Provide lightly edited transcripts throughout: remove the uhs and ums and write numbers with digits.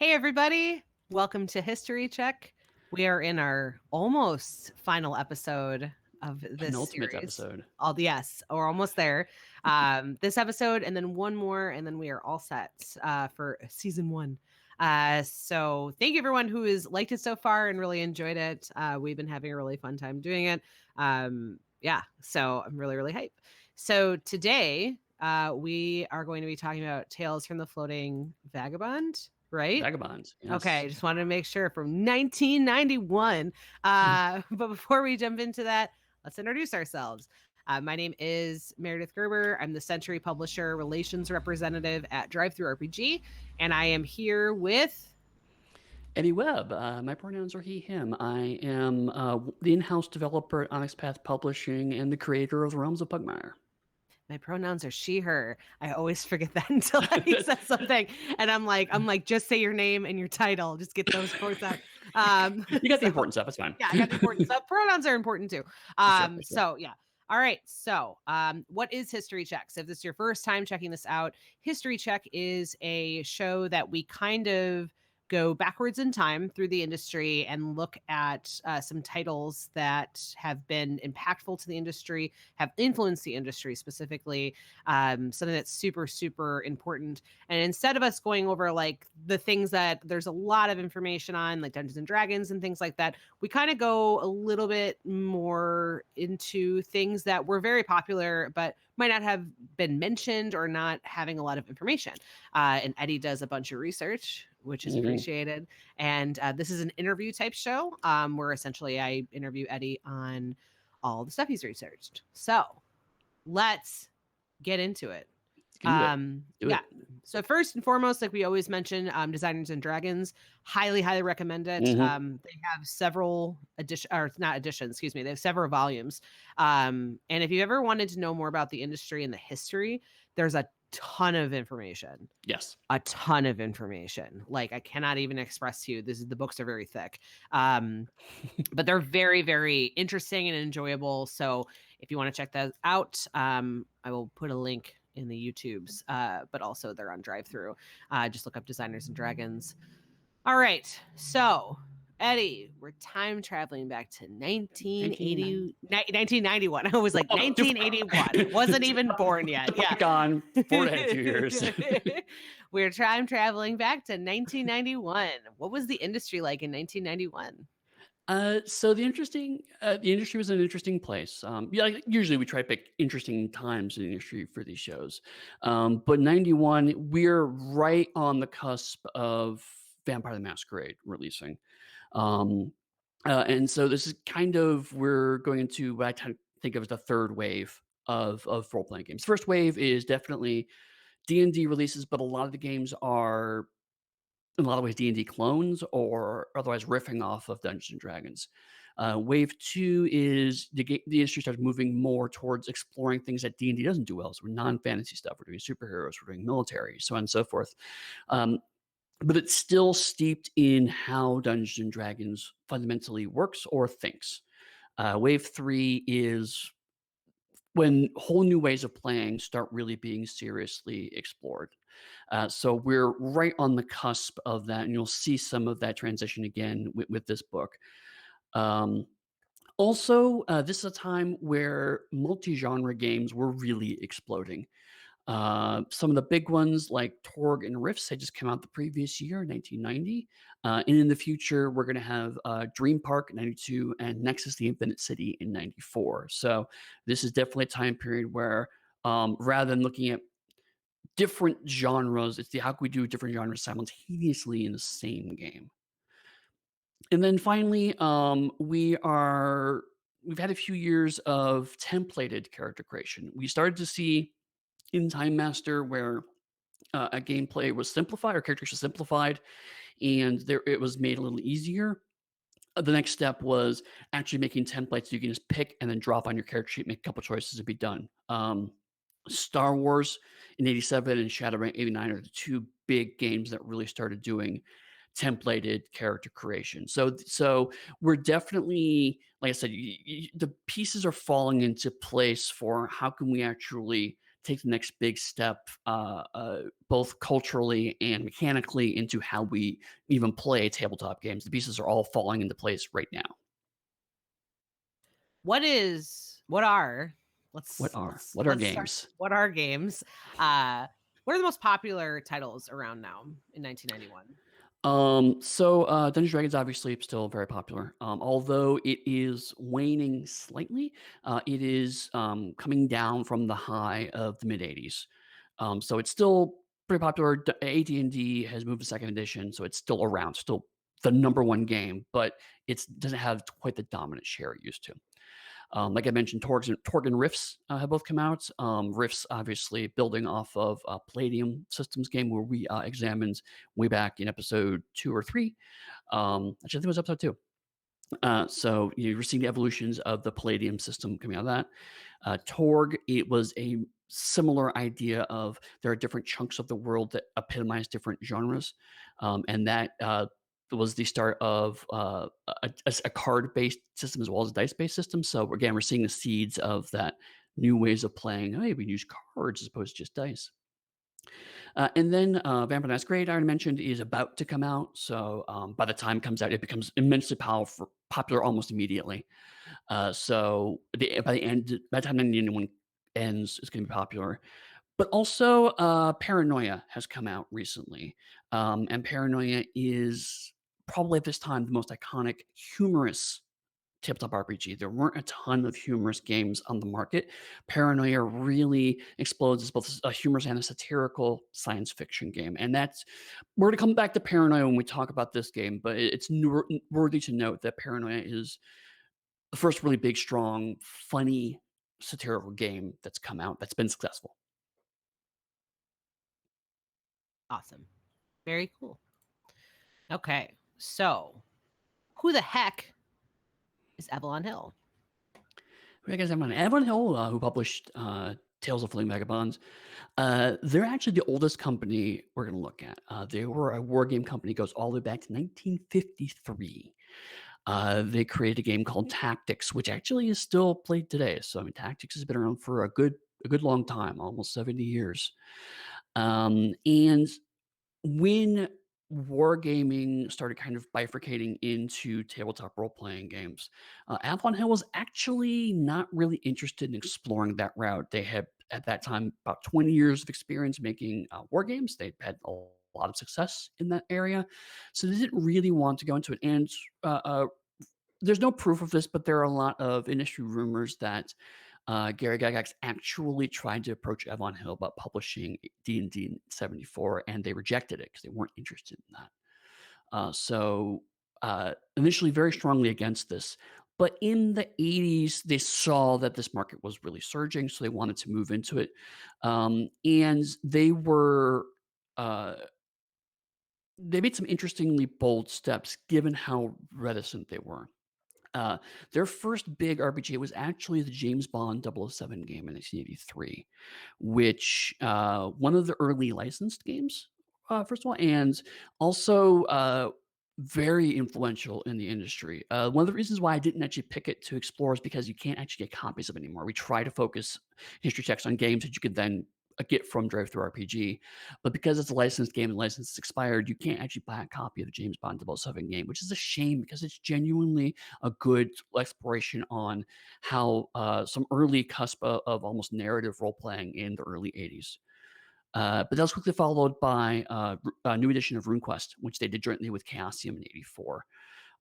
Hey, everybody. Welcome to History Check. We are in our almost final episode of this Penultimate series. episode. Yes, we're almost there. This episode, and then one more, and then we are all set for season 1. So thank you, everyone who has liked it so far and really enjoyed it. We've been having a really fun time doing it. So I'm really, really hyped. So today, we are going to be talking about Tales from the Floating Vagabond. Right? Vagabond. Yes. Okay, just wanted to make sure from 1991. But before we jump into that, let's introduce ourselves. My name is Meredith Gerber. I'm the Century Publisher Relations Representative at DriveThruRPG, and I am here with Eddy Webb. My pronouns are he, him. I am the in-house developer at Onyx Path Publishing and the creator of the Realms of Pugmire. My pronouns are she, her. I always forget that until I said something. And I'm like, just say your name and your title. Just get those quotes out. You got the important stuff. It's fine. Yeah, I got the important stuff. Pronouns are important too. Sure. So yeah. All right. So, what is History Check? So if this is your first time checking this out, History Check is a show that we kind of go backwards in time through the industry and look at some titles that have been impactful to the industry, have influenced the industry specifically, something that's super, super important. And instead of us going over like the things that there's a lot of information on, like Dungeons and Dragons and things like that, we kind of go a little bit more into things that were very popular, but might not have been mentioned or not having a lot of information. And Eddy does a bunch of research, which is appreciated. And this is an interview type show where essentially I interview Eddy on all the stuff he's researched. So let's get into it. So first and foremost, like we always mention, Designers and Dragons, highly recommend it. They have several they have several volumes. And if you ever wanted to know more about the industry and the history, there's a ton of information. Yes. A ton of information. Like I cannot even express to you. The books are very thick. But they're very, very interesting and enjoyable. So if you want to check that out, I will put a link in the YouTubes, but also they're on DriveThru. Just look up Designers and Dragons. All right. So Eddy, we're time traveling back to 1991. I was like 1981. Wasn't even born yet. Yeah. Gone forward ahead 2 years. We're time traveling back to 1991. What was the industry like in 1991? So the industry was an interesting place. Usually we try to pick interesting times in the industry for these shows. But 91, we're right on the cusp of Vampire the Masquerade releasing. And so this is kind of, we're going into what I think of as the third wave of role-playing games. First wave is definitely D&D releases, but a lot of the games are in a lot of ways D&D clones or otherwise riffing off of Dungeons and Dragons. Wave 2 is the industry starts moving more towards exploring things that D&D doesn't do well. So we're non-fantasy stuff. We're doing superheroes. We're doing military, so on and so forth. But it's still steeped in how Dungeons and Dragons fundamentally works or thinks. Wave 3 is when whole new ways of playing start really being seriously explored. So we're right on the cusp of that, and you'll see some of that transition again with this book. Also, this is a time where multi-genre games were really exploding. Some of the big ones like Torg and Rifts had just come out the previous year, 1990. And in the future, we're going to have Dream Park 92 and Nexus the Infinite City in 94. So this is definitely a time period where rather than looking at different genres, it's how can we do different genres simultaneously in the same game. And then finally, we've had a few years of templated character creation. We started to see in Time Master where a gameplay was simplified or characters were simplified and it was made a little easier. The next step was actually making templates you can just pick and then drop on your character sheet, make a couple choices and be done. Star Wars in 87 and Shadowrun 89 are the two big games that really started doing templated character creation. So we're definitely, like I said, the pieces are falling into place for how can we actually take the next big step, both culturally and mechanically, into how we even play tabletop games. The pieces are all falling into place right now. What are What are let's start. games? What are games? Uh, what are the most popular titles around now in 1991? Dungeons& Dragons obviously still very popular. Although it is waning slightly, it is coming down from the high of the mid '80s. So it's still pretty popular. AD&D has moved to second edition, so it's still around, still the number one game, but it doesn't have quite the dominant share it used to. Like I mentioned, Torg and Rifts have both come out. Rifts, obviously, building off of Palladium Systems game, where we examined way back in episode 2 or 3. Actually, I think it was episode 2. So you're seeing the evolutions of the Palladium system coming out of that. Torg, it was a similar idea of there are different chunks of the world that epitomize different genres, and that was the start of a card-based system as well as a dice-based system. So again, we're seeing the seeds of that new ways of playing. Hey, we use cards as opposed to just dice. And then Vampire Masquerade, I already mentioned, is about to come out. So by the time it comes out, it becomes immensely popular almost immediately. So by the time 1991 ends, it's going to be popular. But also, Paranoia has come out recently, and Paranoia is probably at this time the most iconic, humorous tabletop RPG. There weren't a ton of humorous games on the market. Paranoia really explodes as both a humorous and a satirical science fiction game, and that's we're going to come back to Paranoia when we talk about this game. But it's worthy to note that Paranoia is the first really big, strong, funny satirical game that's come out that's been successful. Awesome. Very cool. Okay. So, who the heck is Avalon Hill? Who I guess I'm on Evan Hill, who published Tales of Vagabond. They're actually the oldest company we're going to look at. They were a war game company, goes all the way back to 1953. They created a game called Tactics, which actually is still played today. So I mean, Tactics has been around for a good long time, almost 70 years. And when wargaming started kind of bifurcating into tabletop role-playing games, Avalon Hill was actually not really interested in exploring that route. They had, at that time, about 20 years of experience making war games. They'd had a lot of success in that area, so they didn't really want to go into it. And there's no proof of this, but there are a lot of industry rumors that Gary Gygax actually tried to approach Avalon Hill about publishing D&D in '74, and they rejected it because they weren't interested in that. Initially very strongly against this. But in the '80s, they saw that this market was really surging, so they wanted to move into it. And uh, they made some interestingly bold steps given how reticent they were. Uh, their first big RPG was actually the James Bond 007 game in 1983, which one of the early licensed games, first of all, and also very influential in the industry. One of the reasons why I didn't actually pick it to explore is because you can't actually get copies of it anymore. We try to focus history checks on games that you could then get from DriveThruRPG, but because it's a licensed game and the license is expired, you can't actually buy a copy of the James Bond 007 game, which is a shame because it's genuinely a good exploration on how some early cusp of almost narrative role playing in the early '80s. But that was quickly followed by a new edition of RuneQuest, which they did jointly with Chaosium in '84.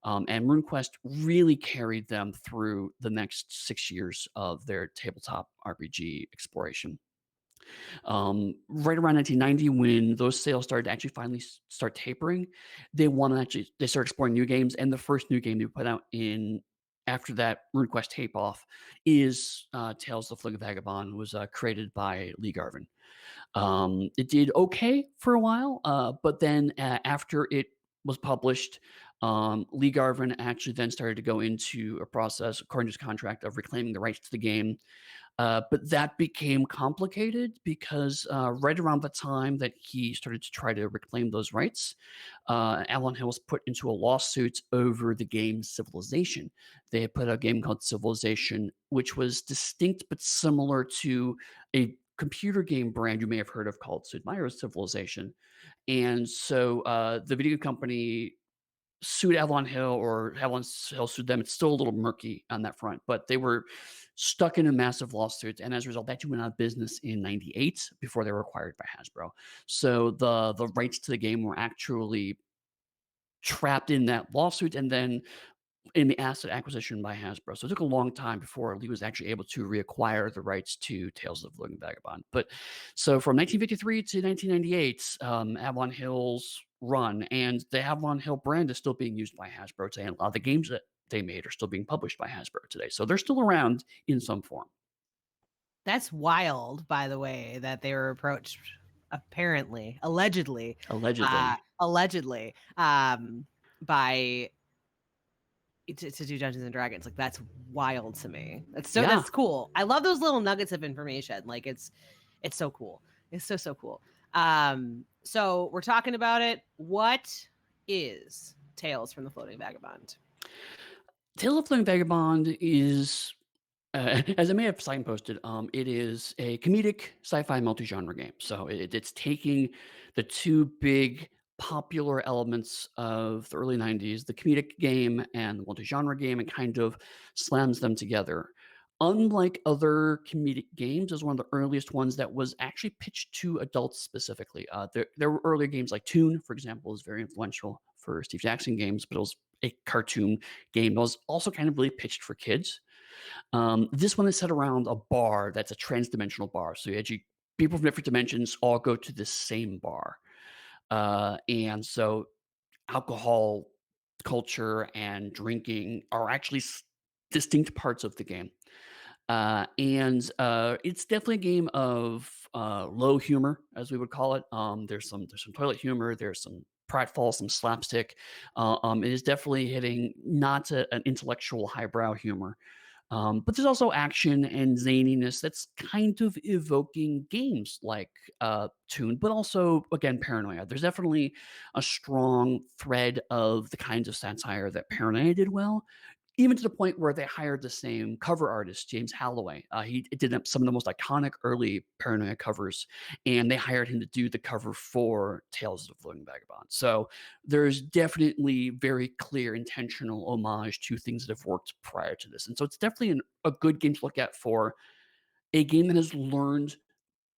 And RuneQuest really carried them through the next 6 years of their tabletop RPG exploration. Right around 1990, when those sales started to actually finally start tapering, they started exploring new games, and the first new game they put out in after that RuneQuest tape off is Tales of Vagabond, was created by Lee Garvin. It did okay for a while, but then after it was published, Lee Garvin actually then started to go into a process, according to his contract, of reclaiming the rights to the game. But that became complicated because right around the time that he started to try to reclaim those rights, Avalon Hill was put into a lawsuit over the game Civilization. They had put out a game called Civilization, which was distinct but similar to a computer game brand you may have heard of called Sid Meier's Civilization. And so the video company sued Avalon Hill, or Avalon Hill sued them. It's still a little murky on that front, but they were stuck in a massive lawsuit, and as a result, they actually went out of business in '98 before they were acquired by Hasbro. So the rights to the game were actually trapped in that lawsuit, and then in the asset acquisition by Hasbro. So it took a long time before Lee was actually able to reacquire the rights to Tales of Vagabond. But so from 1953 to 1998, Avalon Hill's run, and the Avalon Hill brand is still being used by Hasbro today. And a lot of the games that they made are still being published by Hasbro today. So they're still around in some form. That's wild, by the way, that they were approached apparently, allegedly, Allegedly. by to do Dungeons and Dragons. Like, that's wild to me. Yeah. That's cool. I love those little nuggets of information. Like, it's so cool. It's so cool. So we're talking about it. What is Tales from the Floating Vagabond? Tales of the Floating Vagabond is, as I may have signposted, it is a comedic sci-fi multi-genre game. So it's taking the two big popular elements of the early '90s, the comedic game and the multi-genre game, and kind of slams them together. Unlike other comedic games, is one of the earliest ones that was actually pitched to adults specifically. There were earlier games like Toon, for example, was very influential for Steve Jackson games, but it was a cartoon game that was also kind of really pitched for kids. This one is set around a bar that's a trans-dimensional bar. So actually, people from different dimensions all go to the same bar. And so alcohol, culture, and drinking are actually distinct parts of the game. And it's definitely a game of low humor, as we would call it. There's some toilet humor. There's some pratfall, some slapstick. It is definitely hitting not an intellectual highbrow humor. But there's also action and zaniness that's kind of evoking games like Toon, but also, again, Paranoia. There's definitely a strong thread of the kinds of satire that Paranoia did well, even to the point where they hired the same cover artist, James Halloway. He did some of the most iconic early Paranoia covers, and they hired him to do the cover for Tales of the Floating Vagabond. So there's definitely very clear intentional homage to things that have worked prior to this. And so it's definitely a good game to look at for a game that has learned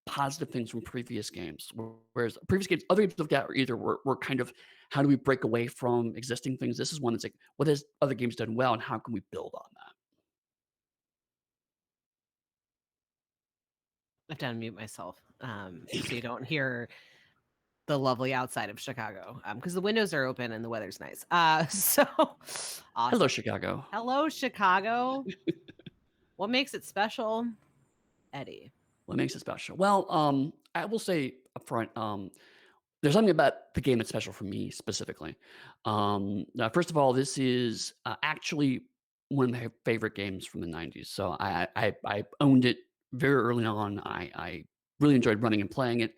positive things from previous games. Whereas previous games, other games looked at were kind of, how do we break away from existing things? This is one that's like, what has other games done well, and how can we build on that? I have to unmute myself so you don't hear the lovely outside of Chicago, because the windows are open and the weather's nice. So awesome. Hello, Chicago. Hello, Chicago. What makes it special, Eddy? What makes it special? Well, I will say upfront, there's something about the game that's special for me specifically. Now, first of all, this is actually one of my favorite games from the '90s. So I owned it very early on. I really enjoyed running and playing it.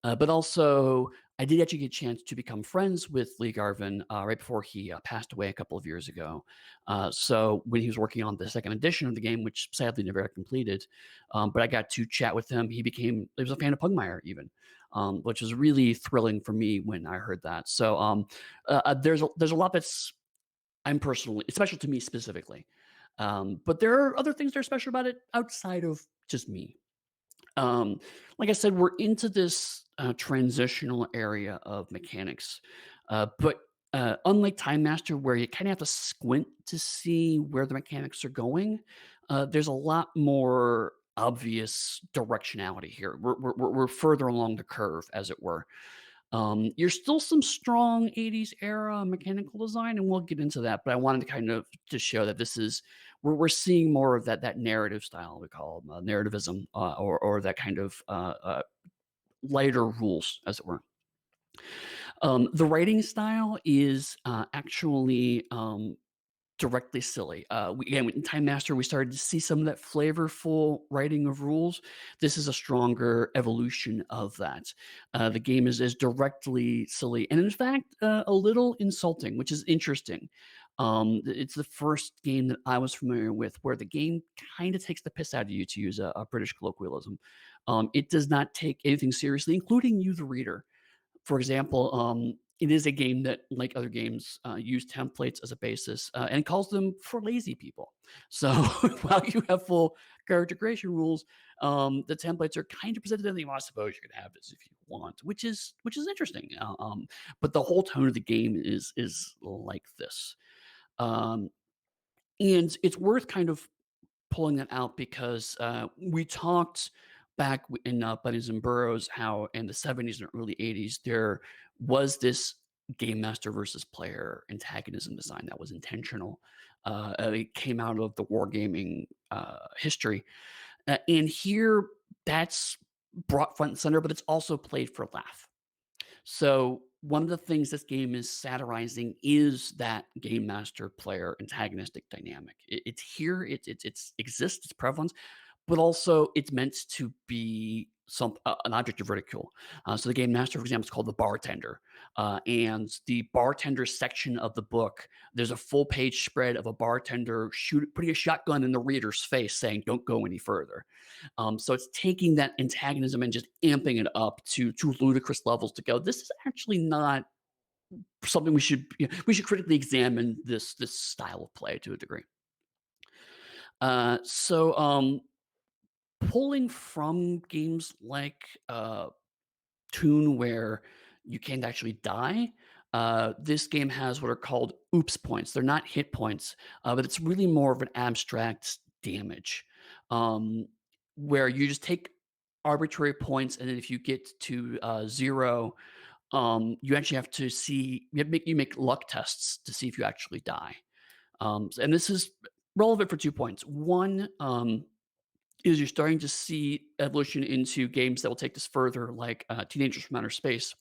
But also, I did actually get a chance to become friends with Lee Garvin right before he passed away a couple of years ago. So when he was working on the second edition of the game, which sadly never got completed, but I got to chat with him. He was a fan of Pugmire even, which was really thrilling for me when I heard that. So there's a lot that's I'm personally, it's special to me specifically. But there are other things that are special about it outside of just me. Like I said, we're into this transitional area of mechanics, but unlike Time Master, where you kind of have to squint to see where the mechanics are going, there's a lot more obvious directionality here. We're further along the curve, as it were. You're still some strong '80s era mechanical design, and we'll get into that. But I wanted to kind of to show that this is we're seeing more of that narrative style we call narrativism, or that kind of lighter rules, as it were. The writing style is actually directly silly. Again, in Time Master, we started to see some of that flavorful writing of rules. This is a stronger evolution of that. The game is directly silly, and in fact, a little insulting, which is interesting. It's the first game that I was familiar with where the game kind of takes the piss out of you, to use a British colloquialism. It does not take anything seriously, including you, the reader. For example, it is a game that, like other games, use templates as a basis and calls them for lazy people. So while you have full character creation rules, the templates are kind of presented in the, well, I suppose you can have this if you want, which is interesting. But the whole tone of the game is like this, um, and it's worth kind of pulling that out because we talked back in Bunnies and Burrows how in the 70s and early 80s there was this game master versus player antagonism design that was intentional. It came out of the wargaming history. And here that's brought front and center, but it's also played for laugh. So one of the things this game is satirizing is that game master player antagonistic dynamic. It's here. It's exists. It's prevalent, but also it's meant to be an object of ridicule. So the game master, for example, is called the bartender, and the bartender section of the book, there's a full page spread of a bartender putting a shotgun in the reader's face, saying, "Don't go any further." So it's taking that antagonism and just amping it up to ludicrous levels to go. This is actually not something we should critically examine this style of play to a degree. So pulling from games like Toon, where you can't actually die. This game has what are called oops points. They're not hit points, but it's really more of an abstract damage, um, where you just take arbitrary points, and then if you get to 0, you actually have to see you make luck tests to see if you actually die. And this is relevant for 2 points. One, is you're starting to see evolution into games that will take this further, like Teenagers from Outer Space,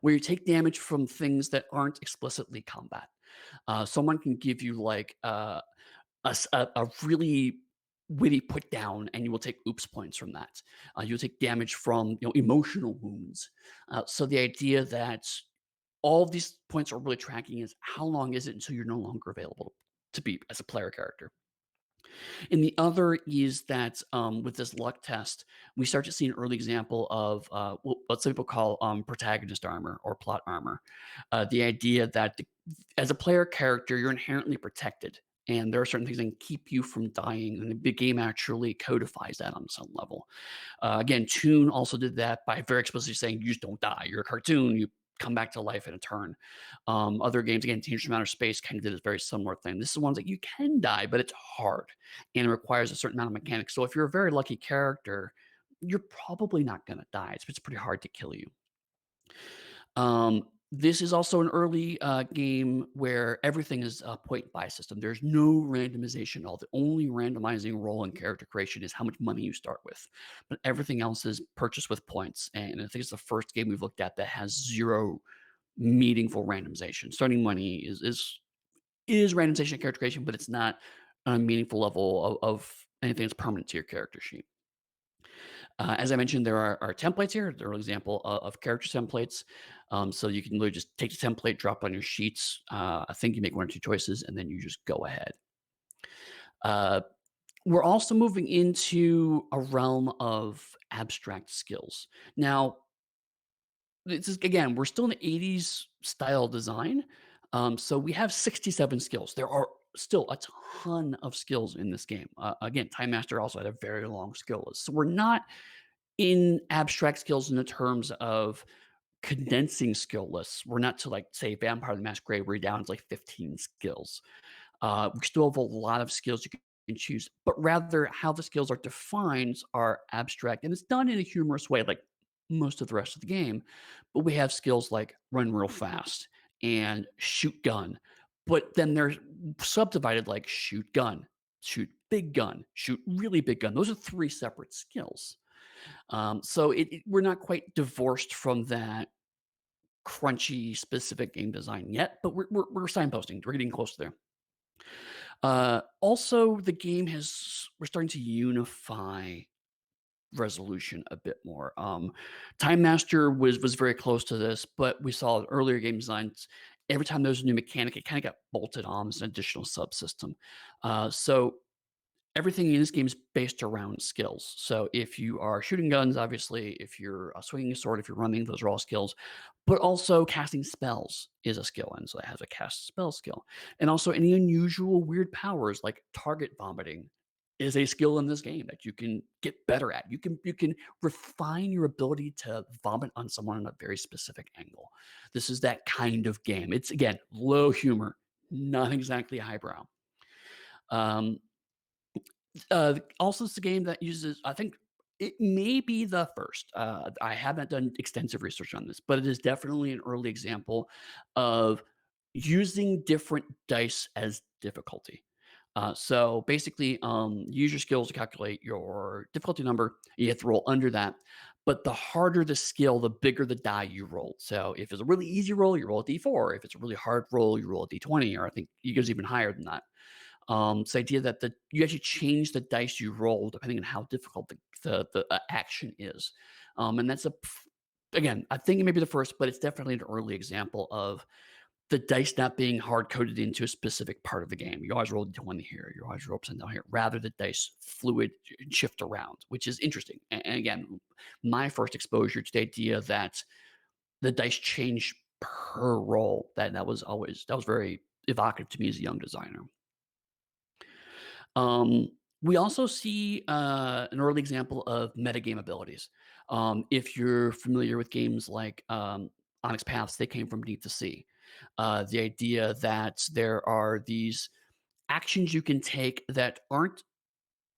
where you take damage from things that aren't explicitly combat. Someone can give you like a really witty put down, and you will take oops points from that. You'll take damage from emotional wounds. So the idea that all of these points are really tracking is how long is it until you're no longer available to be as a player character. And the other is that with this luck test, we start to see an early example of what some people call protagonist armor or plot armor. The idea that as a player character, you're inherently protected. And there are certain things that can keep you from dying. And the game actually codifies that on some level. Again, Toon also did that by very explicitly saying, you just don't die. You're a cartoon. You come back to life in a turn. Other games, again, Teenage from Outer Space kind of did a very similar thing. This is one that you can die, but it's hard and it requires a certain amount of mechanics. So if you're a very lucky character, you're probably not going to die. It's pretty hard to kill you. This is also an early game where everything is a point buy system. There's no randomization at all. The only randomizing role in character creation is how much money you start with, but everything else is purchased with points. And I think it's the first game we've looked at that has zero meaningful randomization. Starting money is randomization in character creation, but it's not on a meaningful level of anything that's permanent to your character sheet. As I mentioned, there are templates here. They're an example of character templates. So you can literally just take the template, drop on your sheets. I think you make 1 or 2 choices, and then you just go ahead. Uh, we're also moving into a realm of abstract skills. Now, this is again, we're still in the 80s style design. So we have 67 skills. There are still a ton of skills in this game. Again, Time Master also had a very long skill list. So we're not in abstract skills in the terms of condensing skill lists. We're not to like say Vampire the Masquerade, where you're down to like 15 skills. We still have a lot of skills you can choose, but rather how the skills are defined are abstract, and it's done in a humorous way, like most of the rest of the game. But we have skills like run real fast and shoot gun, but then they're subdivided like shoot gun, shoot big gun, shoot really big gun. Those are 3 separate skills. So we're not quite divorced from that crunchy specific game design yet, but we're signposting. We're getting close there. Also, the game we're starting to unify resolution a bit more. Time Master was very close to this, but we saw earlier game designs. Every time there was a new mechanic, it kind of got bolted on as an additional subsystem. So everything in this game is based around skills. So if you are shooting guns, obviously, if you're swinging a sword, if you're running, those are all skills. But also casting spells is a skill, and so it has a cast spell skill. And also any unusual weird powers like target vomiting is a skill in this game that you can get better at. You can refine your ability to vomit on someone in a very specific angle. This is that kind of game. It's again low humor, not exactly highbrow. Um, also, it's a game that uses, I think it may be the first. I haven't done extensive research on this, but it is definitely an early example of using different dice as difficulty. So basically, use your skills to calculate your difficulty number. You have to roll under that. But the harder the skill, the bigger the die you roll. So if it's a really easy roll, you roll a d4. If it's a really hard roll, you roll a d20, or I think it goes even higher than that. It's the idea that you actually change the dice you roll depending on how difficult the action is, and that's again, I think it may be the first, but it's definitely an early example of the dice not being hard coded into a specific part of the game. You always roll d20 here, you always roll upside down here. Rather, the dice fluid and shift around, which is interesting. And again, my first exposure to the idea that the dice change per roll, that was very evocative to me as a young designer. Um, we also see an early example of metagame abilities. If you're familiar with games like Onyx Paths, they came from Deep to Sea. The idea that there are these actions you can take that aren't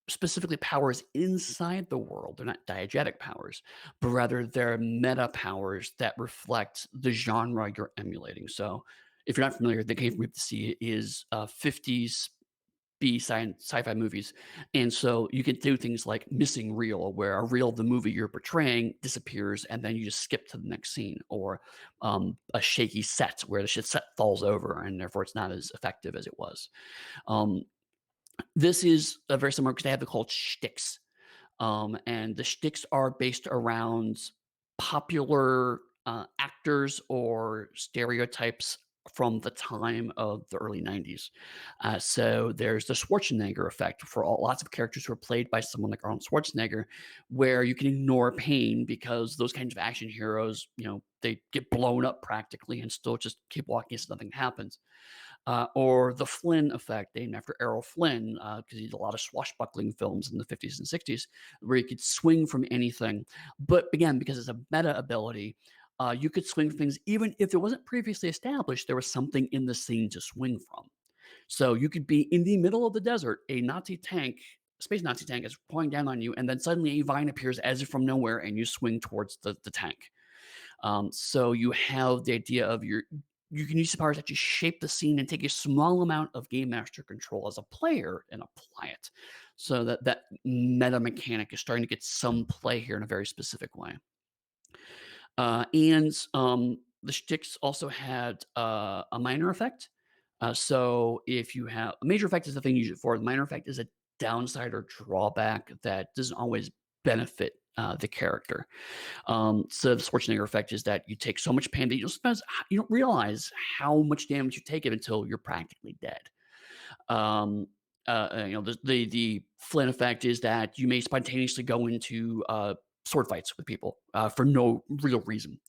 specifically powers inside the world. They're not diegetic powers, but rather they're meta powers that reflect the genre you're emulating. So if you're not familiar, the game from Deep to Sea is 50s sci-fi movies. And so you can do things like missing reel, where a reel of the movie you're portraying disappears and then you just skip to the next scene, or a shaky set where the shit set falls over and therefore it's not as effective as it was. Um, this is a very similar because they have the called shticks. And the shticks are based around popular actors or stereotypes from the time of the early 90s. So there's the Schwarzenegger effect for lots of characters who are played by someone like Arnold Schwarzenegger, where you can ignore pain because those kinds of action heroes, they get blown up practically and still just keep walking as nothing happens. Or the Flynn effect, named after Errol Flynn, because he did a lot of swashbuckling films in the 50s and 60s, where you could swing from anything. But again, because it's a meta ability, you could swing things even if it wasn't previously established, there was something in the scene to swing from. So you could be in the middle of the desert, a Nazi tank, space Nazi tank is pouring down on you, and then suddenly a vine appears as if from nowhere, and you swing towards the tank. So you have the idea of you can use the powers that you shape the scene and take a small amount of game master control as a player and apply it. So that meta mechanic is starting to get some play here in a very specific way. And the shticks also had a minor effect. So if you have a major effect is the thing you use it for. The minor effect is a downside or drawback that doesn't always benefit the character. So the Schwarzenegger effect is that you take so much pain that you don't realize how much damage you take it until you're practically dead. Um, the Flynn effect is that you may spontaneously go into sword fights with people for no real reason.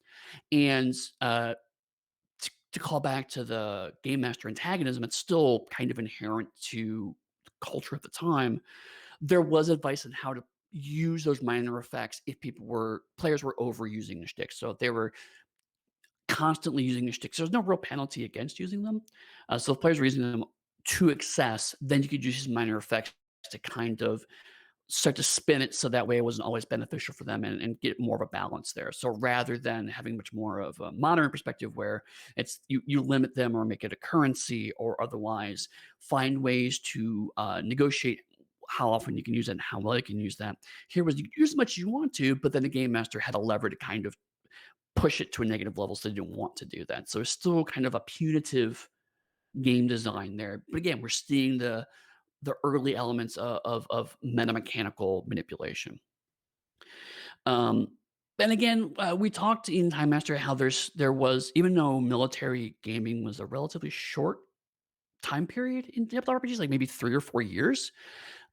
And to call back to the game master antagonism, it's still kind of inherent to the culture at the time. There was advice on how to use those minor effects if players were overusing the shtick. So if they were constantly using the shticks, there's no real penalty against using them. So if players were using them to excess, then you could use these minor effects to kind of start to spin it so that way it wasn't always beneficial for them, and get more of a balance there. So rather than having much more of a modern perspective where it's you limit them or make it a currency or otherwise find ways to negotiate how often you can use it and how well you can use that. Here was you can use as much as you want to, but then the game master had a lever to kind of push it to a negative level, so they didn't want to do that. So it's still kind of a punitive game design there. But again, we're seeing the early elements of meta mechanical manipulation. Um, and again, we talked in Time Master how there was, even though military gaming was a relatively short time period in tabletop RPGs, like maybe 3 or 4 years,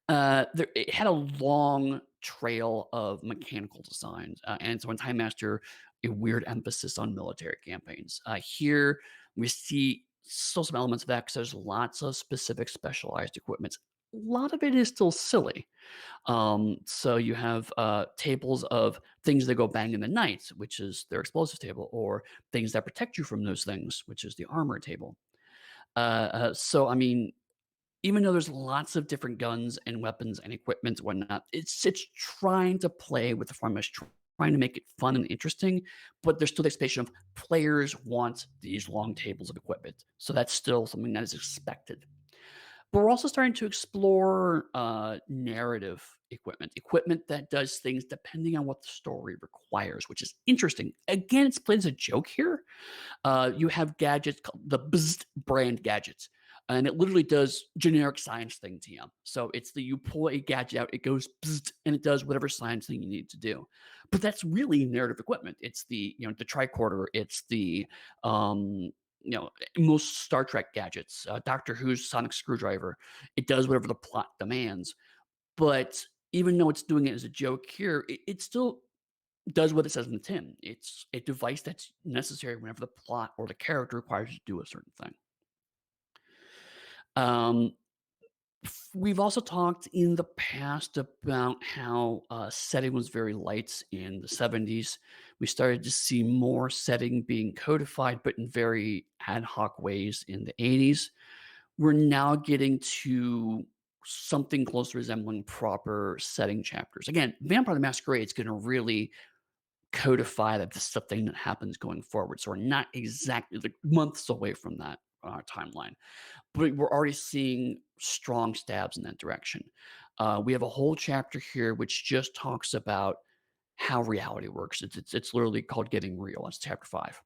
It had a long trail of mechanical designs, and so in Time Master, a weird emphasis on military campaigns. Here, we see still some elements of that because there's lots of specific specialized equipment. A lot of it is still silly. So you have tables of things that go bang in the night, which is their explosive table, or things that protect you from those things, which is the armor table. So I mean, even though there's lots of different guns and weapons and equipment and whatnot, it's trying to play with the format, trying to make it fun and interesting, but there's still the expectation of players want these long tables of equipment. So that's still something that is expected. But we're also starting to explore narrative equipment that does things depending on what the story requires, which is interesting. Again, it's played as a joke here, you have gadgets called the Bzzzt brand gadgets, and it literally does generic science thing to you. So it's the you pull a gadget out, it goes Bzzzt, and it does whatever science thing you need to do. But that's really narrative equipment. It's the the tricorder. It's the um, most Star Trek gadgets, Doctor Who's sonic screwdriver. It does whatever the plot demands. But even though it's doing it as a joke here, it still does what it says in the tin. It's a device that's necessary whenever the plot or the character requires you to do a certain thing. Um, we've also talked in the past about how setting was very light in the 70s. We started to see more setting being codified, but in very ad hoc ways in the 80s. We're now getting to something close to resembling proper setting chapters. Again, Vampire the Masquerade is going to really codify that this is the thing that happens going forward. So we're not exactly like months away from that timeline, but we're already seeing strong stabs in that direction. We have a whole chapter here which just talks about how reality works. It's literally called Getting Real. It's chapter 5.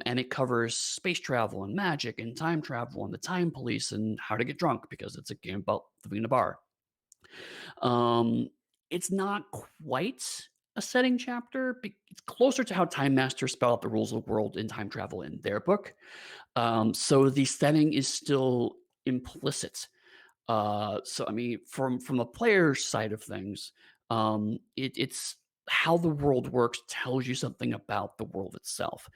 And it covers space travel and magic and time travel and the time police and how to get drunk because it's a game about living in a bar. Um, it's not quite a setting chapter. It's closer to how Time Masters spell out the rules of the world in time travel in their book. So the setting is still implicit. So I mean, from a player's side of things, it's how the world works tells you something about the world itself.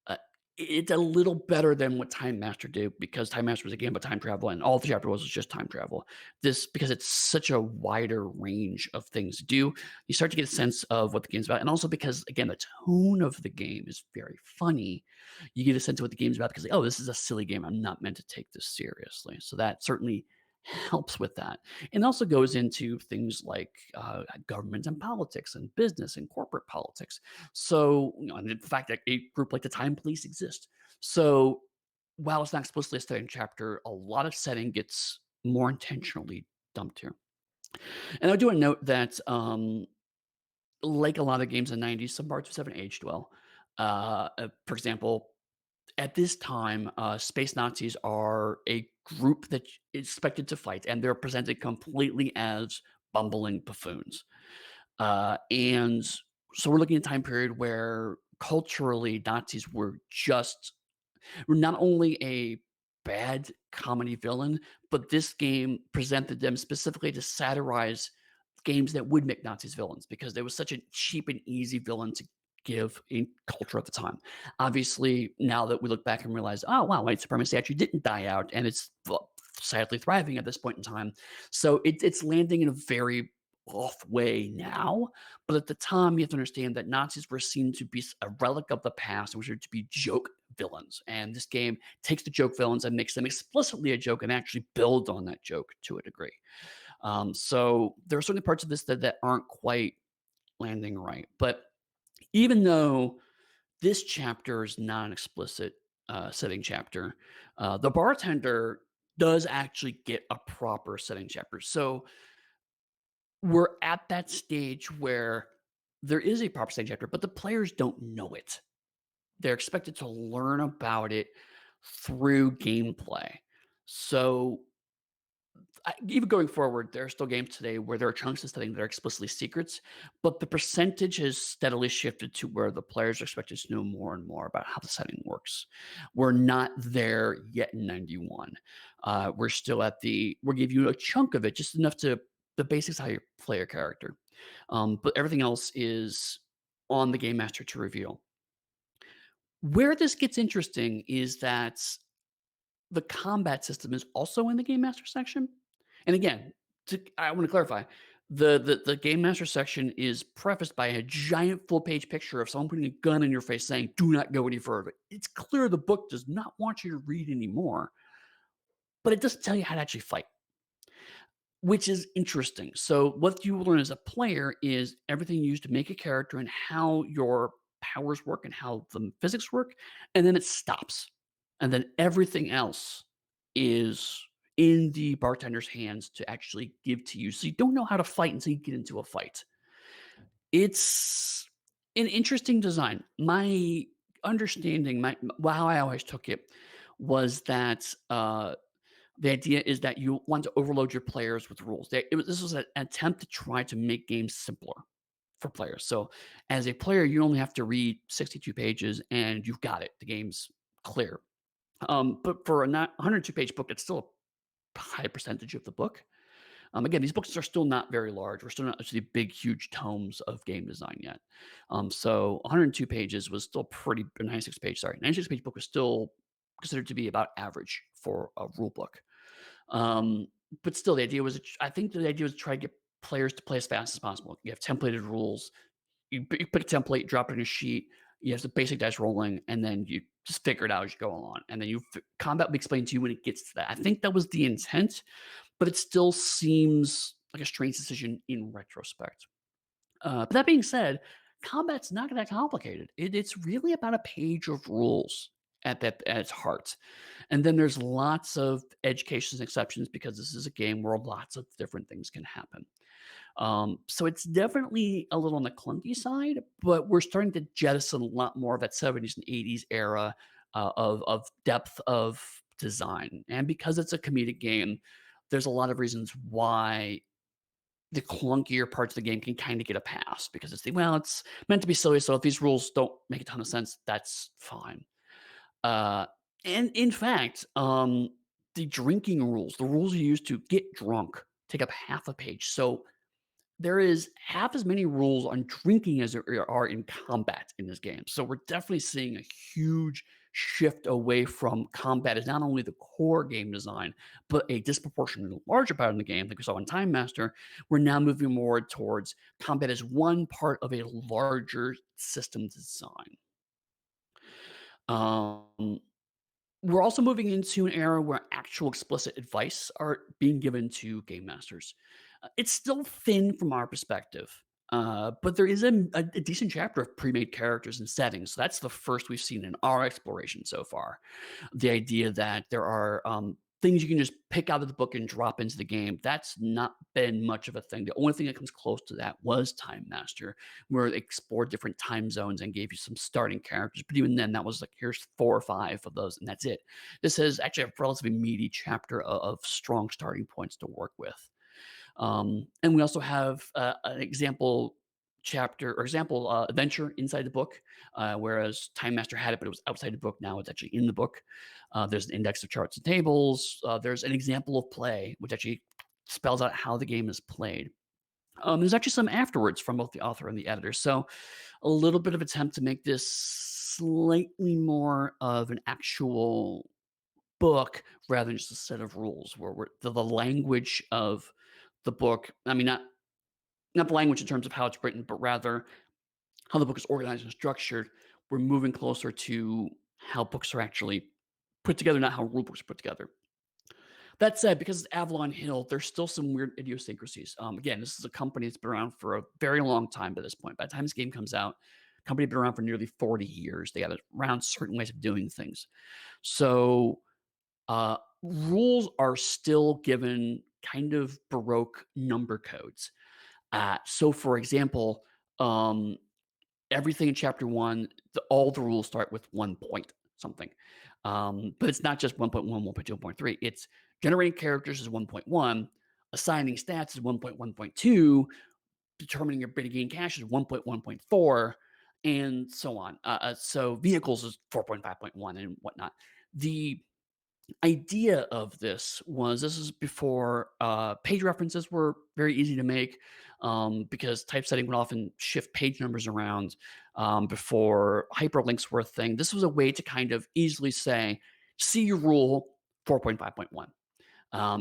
Uh, it's a little better than what Time Master did because Time Master was a game about time travel, and all the chapter was just time travel. This because it's such a wider range of things to do, you start to get a sense of what the game's about, and also because again the tone of the game is very funny. You get a sense of what the game's about because oh, this is a silly game. I'm not meant to take this seriously. So that certainly helps with that. And also goes into things like government and politics and business and corporate politics. So, and the fact that a group like the Time Police exists. So, while it's not explicitly a setting chapter, a lot of setting gets more intentionally dumped here. And I do want to note that, like a lot of games in the 90s, some parts just haven't aged well. For example, at this time, space Nazis are a group that is expected to fight, and they're presented completely as bumbling buffoons. And so we're looking at a time period where culturally Nazis were not only a bad comedy villain, but this game presented them specifically to satirize games that would make Nazis villains because there was such a cheap and easy villain to give in culture at the time. Obviously, now that we look back and realize, oh wow, white supremacy actually didn't die out, and it's sadly thriving at this point in time. So it's landing in a very off way now, but at the time you have to understand that Nazis were seen to be a relic of the past and were to be joke villains. And this game takes the joke villains and makes them explicitly a joke and actually builds on that joke to a degree. So there are certainly parts of this that aren't quite landing right. But even though this chapter is not an explicit setting chapter, the bartender does actually get a proper setting chapter. So we're at that stage where there is a proper setting chapter, but the players don't know it. They're expected to learn about it through gameplay. So Even going forward, there are still games today where there are chunks of setting that are explicitly secrets, but the percentage has steadily shifted to where the players are expected to know more and more about how the setting works. We're not there yet in 91. We're still at we'll give you a chunk of it, just enough to the basics of how you play your character. But everything else is on the game master to reveal. Where this gets interesting is that the combat system is also in the game master section. And again, I want to clarify, the game master section is prefaced by a giant full page picture of someone putting a gun in your face saying, "Do not go any further." It's clear the book does not want you to read anymore, but it doesn't tell you how to actually fight, which is interesting. So what you will learn as a player is everything used to make a character and how your powers work and how the physics work, and then it stops. And then everything else is in the bartender's hands to actually give to you. So you don't know how to fight until you get into a fight. It's an interesting design. My understanding, how I always took it was that the idea is that you want to overload your players with rules. This was an attempt to try to make games simpler for players. So as a player, you only have to read 62 pages and you've got it. The game's clear. But for a 102-page book, it's still a high percentage of the book. Again, these books are still not very large. We're still not actually big, huge tomes of game design yet. So 102 pages was still pretty, 96 page, sorry, 96 page book was still considered to be about average for a rule book. Um, but still, the idea was, I think the idea was to try to get players to play as fast as possible. You have templated rules. You pick a template, drop it in a sheet. You have the basic dice rolling, and then you just figure it out as you go along. And then combat will be explained to you when it gets to that. I think that was the intent, but it still seems like a strange decision in retrospect. But that being said, combat's not that complicated. It's really about a page of rules at its heart. And then there's lots of education exceptions because this is a game where lots of different things can happen. So it's definitely a little on the clunky side, but we're starting to jettison a lot more of that 70s and 80s era of depth of design. And because it's a comedic game, there's a lot of reasons why the clunkier parts of the game can kind of get a pass because it's meant to be silly. So if these rules don't make a ton of sense, that's fine. Uh, and in fact, the drinking rules, the rules you use to get drunk, take up half a page. So there is half as many rules on drinking as there are in combat in this game. So we're definitely seeing a huge shift away from combat as not only the core game design, but a disproportionately larger part of the game, like we saw in Time Master. We're now moving more towards combat as one part of a larger system design. Um, we're also moving into an era where actual explicit advice are being given to game masters. It's still thin from our perspective, but there is a decent chapter of pre-made characters and settings. So that's the first we've seen in our exploration so far. The idea that there are things you can just pick out of the book and drop into the game. That's not been much of a thing. The only thing that comes close to that was Time Master, where it explored different time zones and gave you some starting characters. But even then, that was like, here's 4 or 5 of those, and that's it. This is actually a relatively meaty chapter of strong starting points to work with. And we also have an example chapter or example adventure inside the book, whereas Time Master had it, but it was outside the book. Now it's actually in the book. There's an index of charts and tables. There's an example of play, which actually spells out how the game is played. There's actually some afterwards from both the author and the editor. So a little bit of attempt to make this slightly more of an actual book rather than just a set of rules where the language of the book, I mean, not the language in terms of how it's written, but rather how the book is organized and structured. We're moving closer to how books are actually put together, not how rule books are put together. That said, because it's Avalon Hill, there's still some weird idiosyncrasies. Again, this is a company that's been around for a very long time by this point. By the time this game comes out, the company has been around for nearly 40 years. They have around certain ways of doing things. So rules are still given kind of Baroque number codes. So, for example, everything in chapter 1, all the rules start with 1 point. something. But it's not just 1.1, 1.2, 1.3. It's generating characters is 1.1, assigning stats is 1.1.2, determining your beta gain cache is 1.1.4, and so on. So vehicles is 4.5.1 and whatnot. The idea of this is before page references were very easy to make, because typesetting would often shift page numbers around, before hyperlinks were a thing. This was a way to kind of easily say, see rule 4.5.1.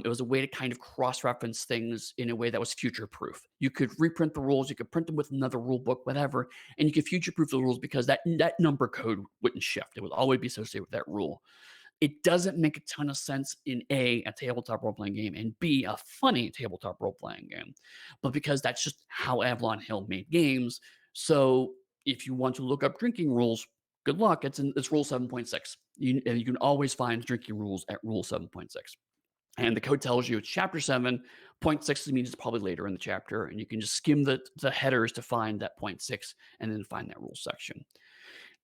It was a way to kind of cross-reference things in a way that was future-proof. You could reprint the rules, you could print them with another rule book, whatever, and you could future-proof the rules because that number code wouldn't shift. It would always be associated with that rule. It doesn't make a ton of sense in a tabletop role-playing game, and B, a funny tabletop role-playing game. But because that's just how Avalon Hill made games, so if you want to look up drinking rules, good luck. It's rule 7.6. And you can always find drinking rules at rule 7.6. And the code tells you it's chapter 7. Point 6 means it's probably later in the chapter, and you can just skim the headers to find that point 6 and then find that rule section.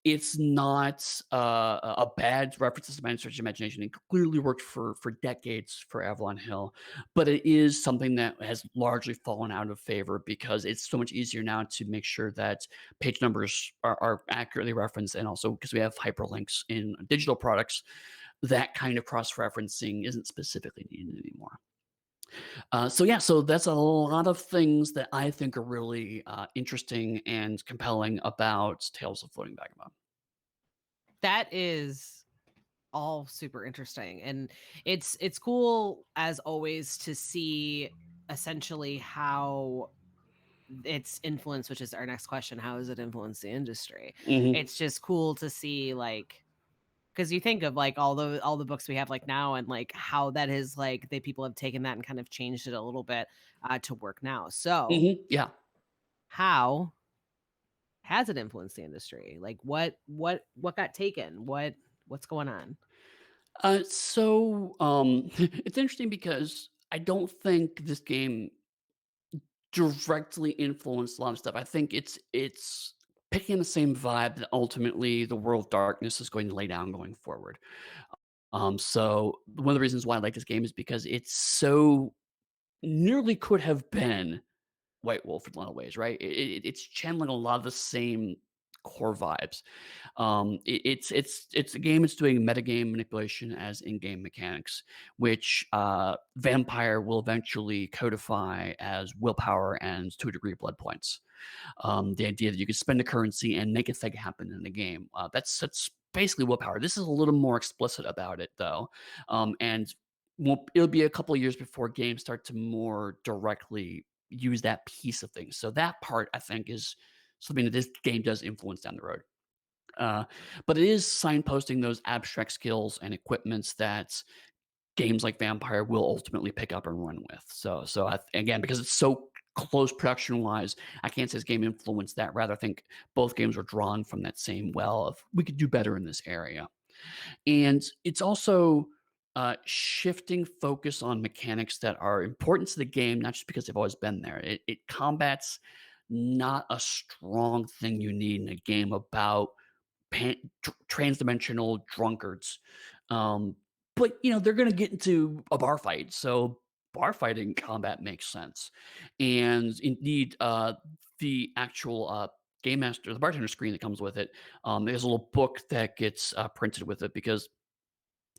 It's not a bad reference to my stretch imagination. It clearly worked for decades for Avalon Hill, but it is something that has largely fallen out of favor because it's so much easier now to make sure that page numbers are accurately referenced, and also because we have hyperlinks in digital products, that kind of cross-referencing isn't specifically needed anymore. So yeah, so that's a lot of things that I think are really interesting and compelling about Tales of Floating Vagabond. That is all super interesting, and it's cool as always to see essentially how its influence, which is our next question, how has it influenced the industry? Mhm. It's just cool to see, like, because you think of like all the books we have like now, and like how that is, like, they people have taken that and kind of changed it a little bit to work now. So Mhm. Yeah. how has it influenced the industry? Like what got taken? What's going on? It's interesting because I don't think this game directly influenced a lot of stuff. I think it's picking the same vibe that ultimately the World of Darkness is going to lay down going forward. So one of the reasons why I like this game is because it's so nearly could have been White Wolf in a lot of ways, right? It's channeling a lot of the same core vibes. It's a game that's doing metagame manipulation as in-game mechanics, which Vampire will eventually codify as willpower and to a degree blood points. The idea that you could spend a currency and make a thing happen in the game. That's basically willpower. This is a little more explicit about it though, and it'll be a couple of years before games start to more directly use that piece of things. So that part I think is something that this game does influence down the road. Uh, but it is signposting those abstract skills and equipments that games like Vampire will ultimately pick up and run with. Again, because it's so close production wise, I can't say this game influenced that. Rather, I think both games are drawn from that same well of we could do better in this area. And it's also shifting focus on mechanics that are important to the game, not just because they've always been there. It combats not a strong thing you need in a game about transdimensional drunkards. Um, but they're going to get into a bar fight, so bar fighting combat makes sense. And indeed, the actual game master, the bartender screen that comes with it, there's a little book that gets printed with it because.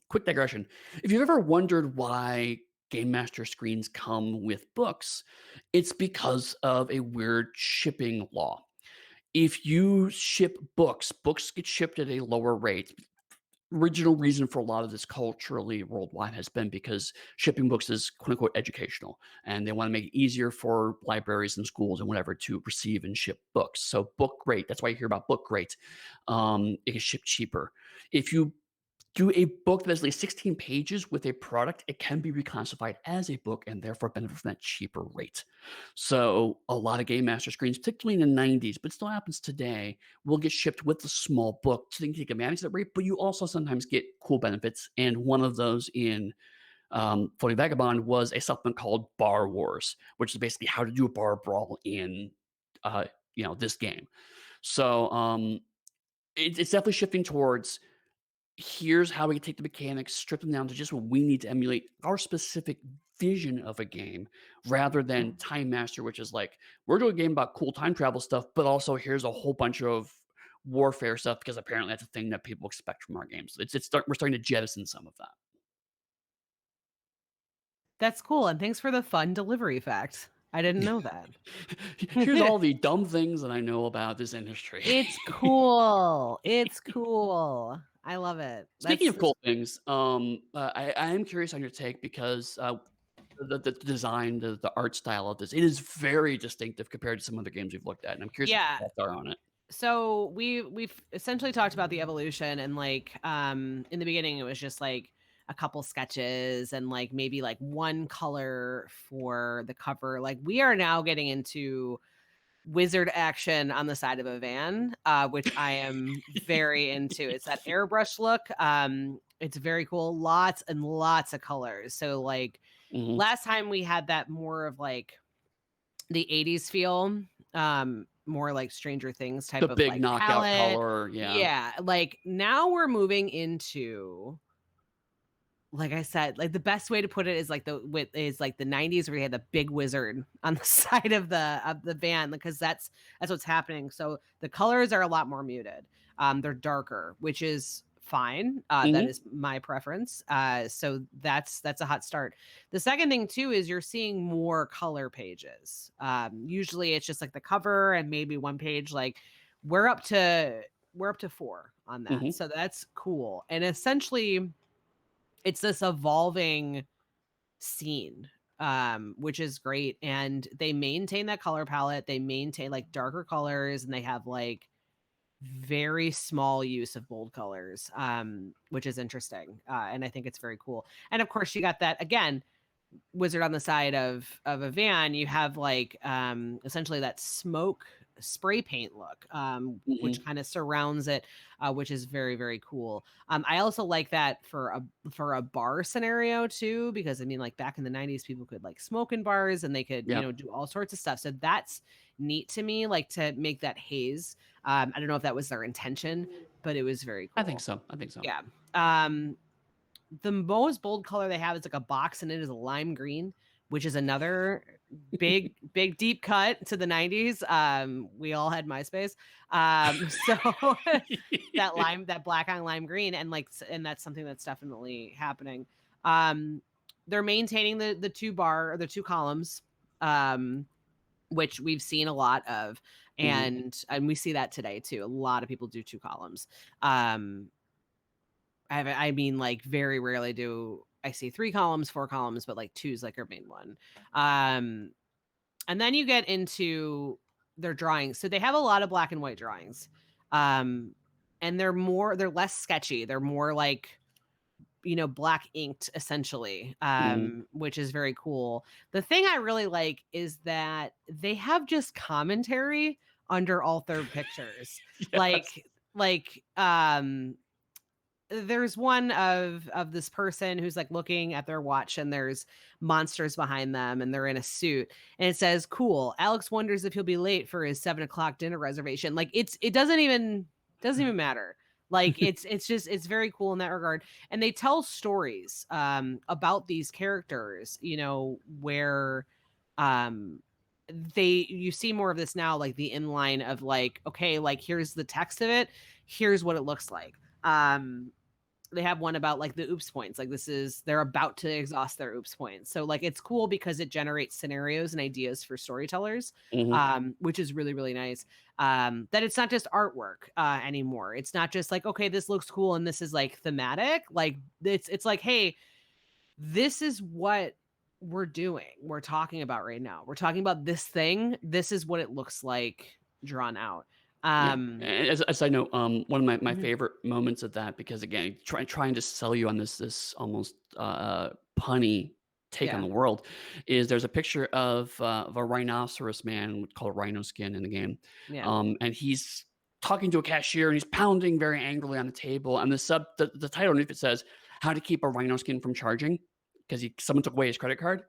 Quick digression. If you've ever wondered why game master screens come with books, it's because of a weird shipping law. If you ship books get shipped at a lower rate. Original reason for a lot of this culturally worldwide has been because shipping books is quote unquote educational, and they want to make it easier for libraries and schools and whatever to receive and ship books. So book rate, that's why you hear about book rate. It can ship cheaper. If you do a book that has at least 16 pages with a product, it can be reclassified as a book and therefore benefit from that cheaper rate. So a lot of game master screens, particularly in the 90s, but it still happens today, will get shipped with the small book so they can take advantage of that rate, but you also sometimes get cool benefits. And one of those in Floating Vagabond was a supplement called Bar Wars, which is basically how to do a bar brawl in this game. So it's definitely shifting towards here's how we can take the mechanics, strip them down to just what we need to emulate our specific vision of a game rather than Time Master, which is like, we're doing a game about cool time travel stuff, but also here's a whole bunch of warfare stuff because apparently that's a thing that people expect from our games. We're starting to jettison some of that. That's cool, and thanks for the fun delivery fact. I didn't know that. Here's all the dumb things that I know about this industry. It's cool. It's cool. I love it. Speaking of That's cool things, I am curious on your take because the design, the art style of this, it is very distinctive compared to some other games we've looked at, and I'm curious what yeah. your thoughts are on it. So we've essentially talked about the evolution, and like in the beginning it was just like a couple sketches and like maybe like one color for the cover. Like we are now getting into wizard action on the side of a van, which I am very into. It's that airbrush look. It's very cool. Lots and lots of colors. So like Mhm. last time we had that more of like the 80s feel, more like Stranger Things The type of big like knockout palette. color, yeah. Yeah, like now we're moving into, like I said, like the best way to put it is like the 90s where you had the big wizard on the side of the van, because that's what's happening. So the colors are a lot more muted. They're darker, which is fine. That Mhm, is my preference. So that's a hot start. The second thing too is you're seeing more color pages. Usually it's just like the cover and maybe one page. Like we're up to we're up to four on that. mhm, So that's cool. And essentially it's this evolving scene, which is great, and they maintain that color palette. They maintain like darker colors, and they have like very small use of bold colors, which is interesting, and I think it's very cool. And of course you got that again, wizard on the side of a van. You have like essentially that smoke spray paint look, which mhm. kind of surrounds it, which is very very cool. I also like that for a bar scenario too, because I mean like back in the 90s people could like smoke in bars and they could, you know, Yep. do all sorts of stuff. So that's neat to me, like to make that haze. I don't know if that was their intention, but it was very I think cool. so, I think so. Yeah. The most bold color they have is like a box, and it is a lime green, which is another big deep cut to the 90s. We all had MySpace. So that black on lime green, and like and that's something that's definitely happening. Um they're maintaining the two columns, um which we've seen a lot of, Mhm. and we see that today too. A lot of people do two columns. Um I mean, like, very rarely do I see 3 columns, 4 columns, but, like, 2 is, like, our main one. Um, and then you get into their drawings. So they have a lot of black and white drawings. Um, and they're less sketchy. They're more like, you know, black inked essentially, Mhm. which is very cool. The thing I really like is that they have just commentary under all their pictures. Yes. Like, there's one of this person who's like looking at their watch, and there's monsters behind them and they're in a suit, and it says cool, Alex wonders if he'll be late for his 7 o'clock dinner reservation. Like it doesn't even matter. Like it's just it's very cool in that regard. And they tell stories about these characters, you know, where um you see more of this now, like the inline of like, okay, like here's the text of it, here's what it looks like. They have one about like the oops points, like this is they're about to exhaust their oops points. So like it's cool because it generates scenarios and ideas for storytellers, Mhm. which is really really nice. That it's not just artwork anymore. It's not just like, okay, this looks cool and this is like thematic. Like it's like, hey, this is what we're talking about right now. We're talking about this thing. This is what it looks like drawn out. Yeah, um and as a side note, one of my mhm, favorite moments of that, because again, trying to sell you on this almost, punny take on yeah, the world, is there's a picture of a rhinoceros man called Rhino Skin in the game, yeah. and he's talking to a cashier, and he's pounding very angrily on the table, and the title underneath it says, "How to keep a rhino skin from charging," 'cause he someone took away his credit card,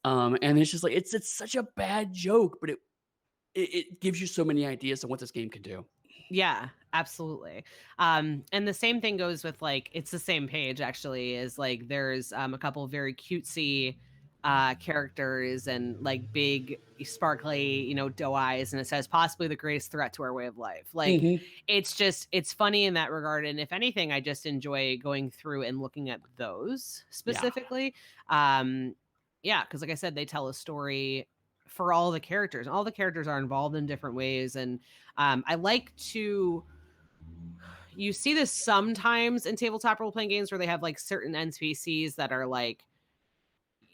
and it's just like, it's such a bad joke, but it gives you so many ideas on what this game could do. Yeah, absolutely. And the same thing goes with like it's the same page actually, is like there's a couple very cutesy characters and like big sparkly, doe eyes, and it says possibly the greatest threat to our way of life. Like Mhm. it's funny in that regard. And if anything, I just enjoy going through and looking at those Yeah. specifically. Um yeah, because like I said, they tell a story for all the characters. All the characters are involved in different ways, and I like to you see this sometimes in tabletop role playing games where they have like certain NPCs that are like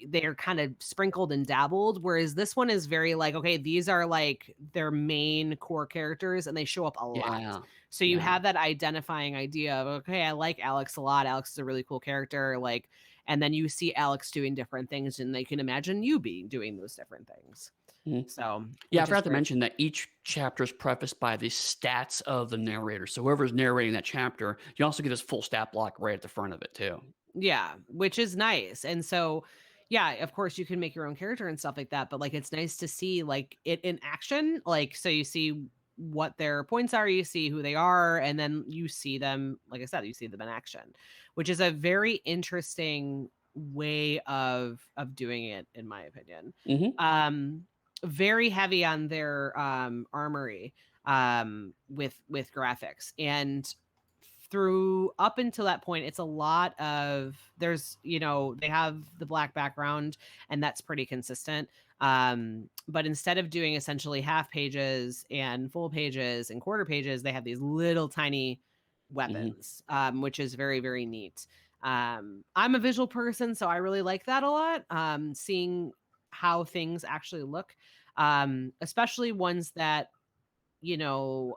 they're kind of sprinkled and dabbled, whereas this one is very like, okay, these are like their main core characters and they show up a lot. Yeah. So you Yeah. have that identifying idea of, okay, I like Alex a lot. Alex is a really cool character. Like, and then you see Alex doing different things and they can imagine you being doing those different things. Mhm. So, Yeah, I which is forgot to great. mention that each chapter is prefaced by the stats of the narrator. So whoever's narrating that chapter, you also get this full stat block right at the front of it too. Yeah, which is nice. And so, yeah, of course you can make your own character and stuff like that, but like it's nice to see like it in action. Like so you see what their points are, you see who they are, and then you see them, like I said, you see them in action, which is a very interesting way of doing it in my opinion. Mhm. Um very heavy on their armory with graphics, and through up until that point it's a lot of there's they have the black background and that's pretty consistent, but instead of doing essentially half pages and full pages and quarter pages, they have these little tiny Mhm. weapons, which is very very neat. I'm a visual person, so I really like that a lot, seeing how things actually look, especially ones that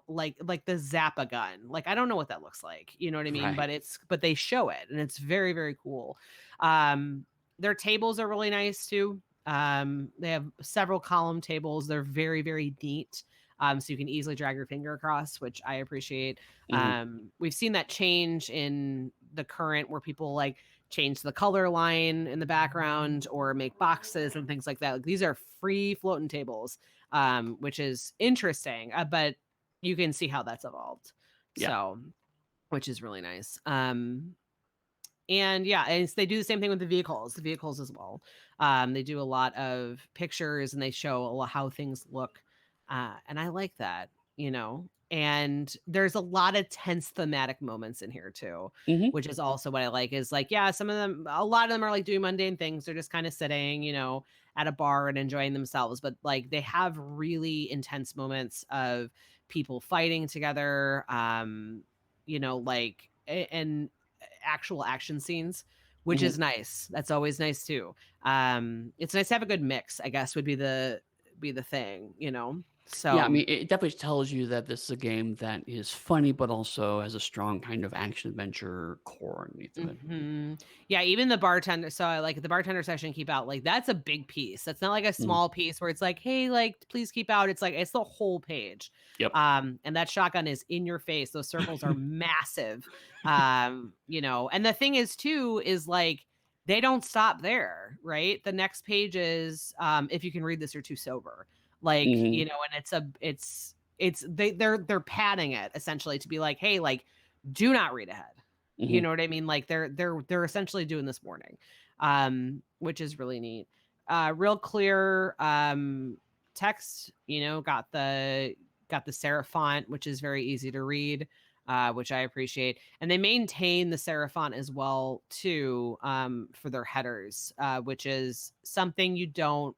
like the Zappa gun. Like I don't know what that looks like. You know what I mean? Right. But they show it and it's very, very cool. Um, their tables are really nice too. They have several column tables. They're very, very neat. So you can easily drag your finger across, which I appreciate. Mhm. We've seen that change in the current where people like change the color line in the background or make boxes and things like that. Like, these are free floating tables, which is interesting, but you can see how that's evolved. Yeah. So, which is really nice. And yeah, and they do the same thing with the vehicles as well. They do a lot of pictures and they show how things look. And I like that, and there's a lot of tense thematic moments in here too, Mhm. which is also what I like is like, yeah, a lot of them are like doing mundane things. They're just kind of sitting, at a bar and enjoying themselves. But like they have really intense moments of people fighting together, and actual action scenes, which Mhm. is nice. That's always nice too. It's nice to have a good mix, I guess would be the thing. Yeah, I So mean, it definitely tells you that this is a game that is funny, but also has a strong kind of action adventure core underneath of it. yeah, even the bartender. So I like the bartender section keep out. Like that's a big piece. That's not like a Mhm. small piece where it's like, hey, like please keep out. It's like it's the whole page. Yep. And that shotgun is in your face. Those circles are massive. And the thing is too is like they don't stop there, right? The next page is if you can read this, you're too sober. Like, Mhm. and they're padding it essentially to be like, hey, like do not read ahead. You Mhm. know what I mean? Like they're essentially doing this morning, which is really neat. Real clear text. Got the serif font, which is very easy to read, which I appreciate. And they maintain the serif font as well too, for their headers, which is something you don't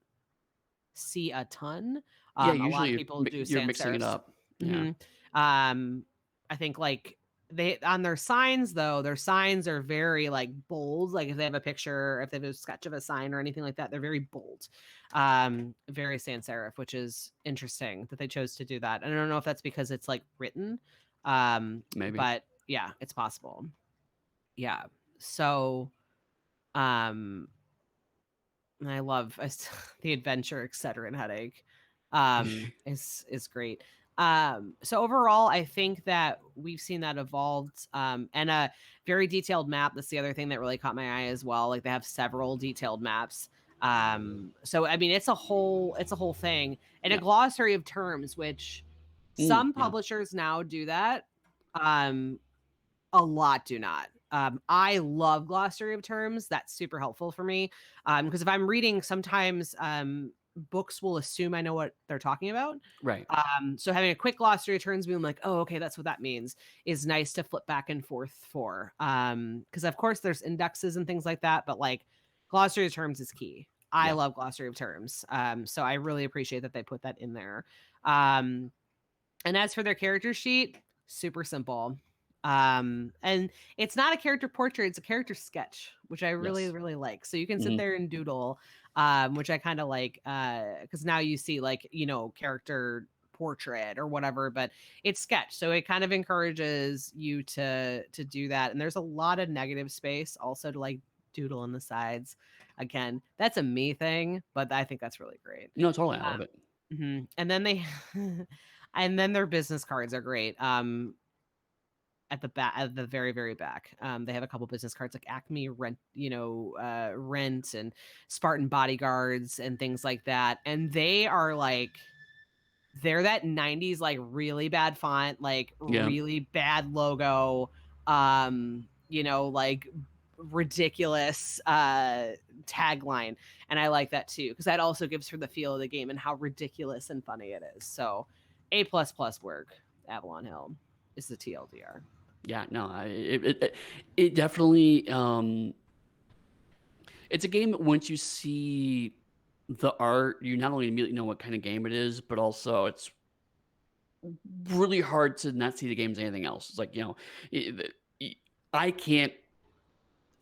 see a ton. Yeah, A lot usually of people do you're sans mixing it serifs. up. Yeah. hmm I think like they on their signs though, their signs are very like bold. Like if they have a picture, if they have a sketch of a sign or anything like that, they're very bold. Very sans serif, which is interesting that they chose to do that. And I don't know if that's because it's like written. Maybe. But yeah, it's possible. Yeah. So um and I love the adventure, etc. and headache, is great. So overall, I think that we've seen that evolved, and a very detailed map. That's the other thing that really caught my eye as well. Like they have several detailed maps. So I mean, it's a whole thing, and a Yeah. glossary of terms, which Some Yeah. publishers now do that. Um, a lot do not. I love glossary of terms. That's super helpful for me. Because if I'm reading, sometimes books will assume I know what they're talking about. Right. So having a quick glossary of terms, being like, oh, okay, that's what that means, is nice to flip back and forth for. Because of course there's indexes and things like that, but like glossary of terms is key. I Yeah. love glossary of terms. So I really appreciate that they put that in there. Um, and as for their character sheet, super simple. And it's not a character portrait, it's a character sketch, which I really, Yes. really like. So you can sit Mhm. there and doodle, which I kind of like, because now you see like, character portrait or whatever, but it's sketch. So it kind of encourages you to do that. And there's a lot of negative space also to like doodle on the sides. Again, that's a me thing, but I think that's really great. No, totally. I love it. And then they and then their business cards are great. At the back, at the very, very back, they have a couple business cards like Acme Rent, Rent and Spartan Bodyguards and things like that. And they are like, they're that 90s like really bad font, like Yeah. really bad logo, like ridiculous tagline. And I like that too, because that also gives her the feel of the game and how ridiculous and funny it is. So A work, Avalon Hill is the TLDR. Yeah. No, it definitely, it's a game that once you see the art, you not only immediately know what kind of game it is, but also it's really hard to not see the game as anything else. It's like, I can't.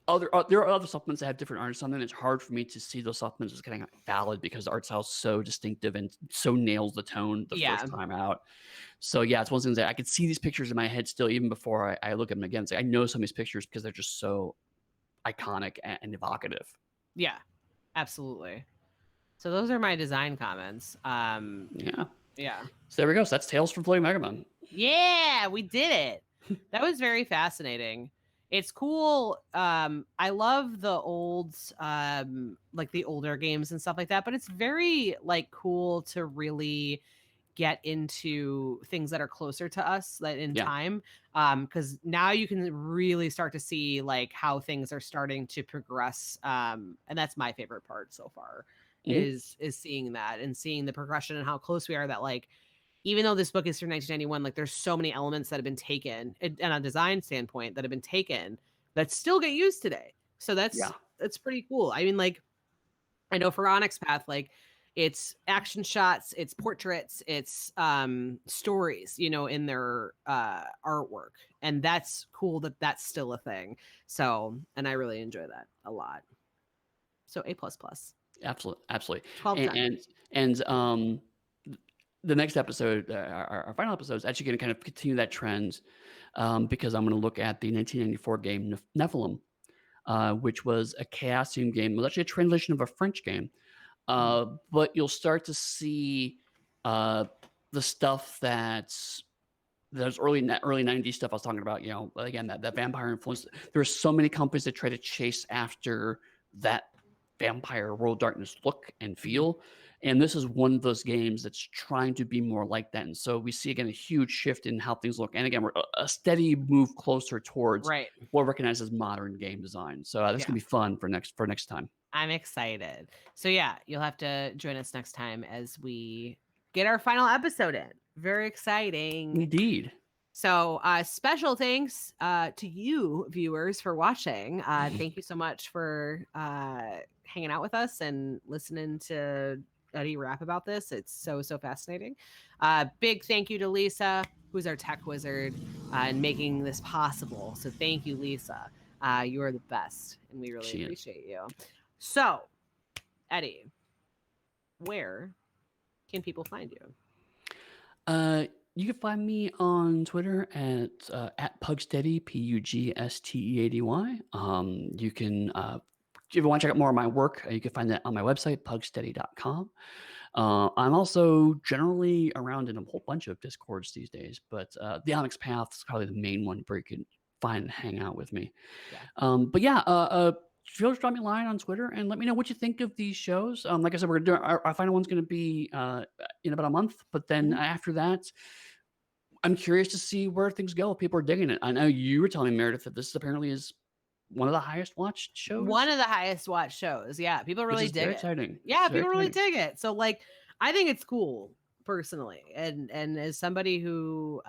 There are other supplements that have different artists on them. It's hard for me to see those supplements as kind of valid because the art style is so distinctive and so nails the tone the Yeah. first time out. So yeah, it's one of those things that I could see these pictures in my head still, even before I look at them again. It's like I know some of these pictures because they're just so iconic and evocative. Yeah, absolutely. So those are my design comments. Yeah. Yeah. So there we go. So that's Tales from Floating Vagabond. Yeah, we did it. That was very fascinating. It's cool. I love the old, like the older games and stuff like that, but it's very like cool to really get into things that are closer to us that in Yeah. time. Because now you can really start to see like how things are starting to progress. And that's my favorite part so far Mhm. is seeing that and seeing the progression and how close we are that like even though this book is from 1991, like there's so many elements that have been taken and a design standpoint that have been taken that still get used today. So Yeah. that's pretty cool. I mean, like I know for Onyx Path, like it's action shots, it's portraits, it's stories, in their artwork. And that's cool that that's still a thing. So, and I really enjoy that a lot. So A++. Absolutely. Absolutely. 12 And 10. the next episode, our final episode, is actually going to kind of continue that trend, because I'm going to look at the 1994 game Nephilim, which was a Chaosium game. It was actually a translation of a French game. But you'll start to see the stuff that's those early 90s stuff I was talking about, again, that vampire influence. There are so many companies that try to chase after that vampire World Darkness look and feel. And this is one of those games that's trying to be more like that. And so we see again a huge shift in how things look. And again, we're a steady move closer towards Right. what we recognize as modern game design. So this is Yeah. gonna be fun for next time. I'm excited. So yeah, you'll have to join us next time as we get our final episode in. Very exciting. Indeed. So special thanks to you viewers for watching. Thank you so much for hanging out with us and listening to Eddy rap about this. It's so fascinating. Big thank you to Lysa, who's our tech wizard, and making this possible. So thank you, Lysa. You are the best, and we really appreciate you. So, Eddy, where can people find you? You can find me on Twitter at Pugsteady, Pugsteady. You can, if you want to check out more of my work, you can find that on my website, pugsteady.com. I'm also generally around in a whole bunch of Discords these days, but the Onyx Path is probably the main one where you can find and hang out with me. But yeah, feel free to drop me a line on Twitter and let me know what you think of these shows. Like I said, we're going to do our final one's going to be in about a month, but then after that, I'm curious to see where things go if people are digging it. I know you were telling me, Meredith, that this apparently is one of the highest watched One shows, of the highest watched shows. Yeah, people which really is dig very it. exciting. Yeah, It's very people really exciting. dig it. So like I think it's cool personally. And as somebody who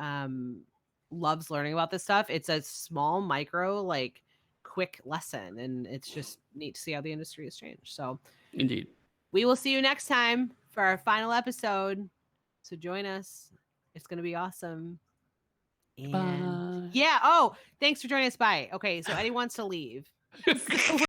loves learning about this stuff, it's a small micro like quick lesson and it's just neat to see how the industry has changed. So Indeed. we will see you next time for our final episode. So join us. It's going to be awesome. And Bye. yeah, oh, thanks for joining us. Bye. Okay, so Eddy wants to leave. So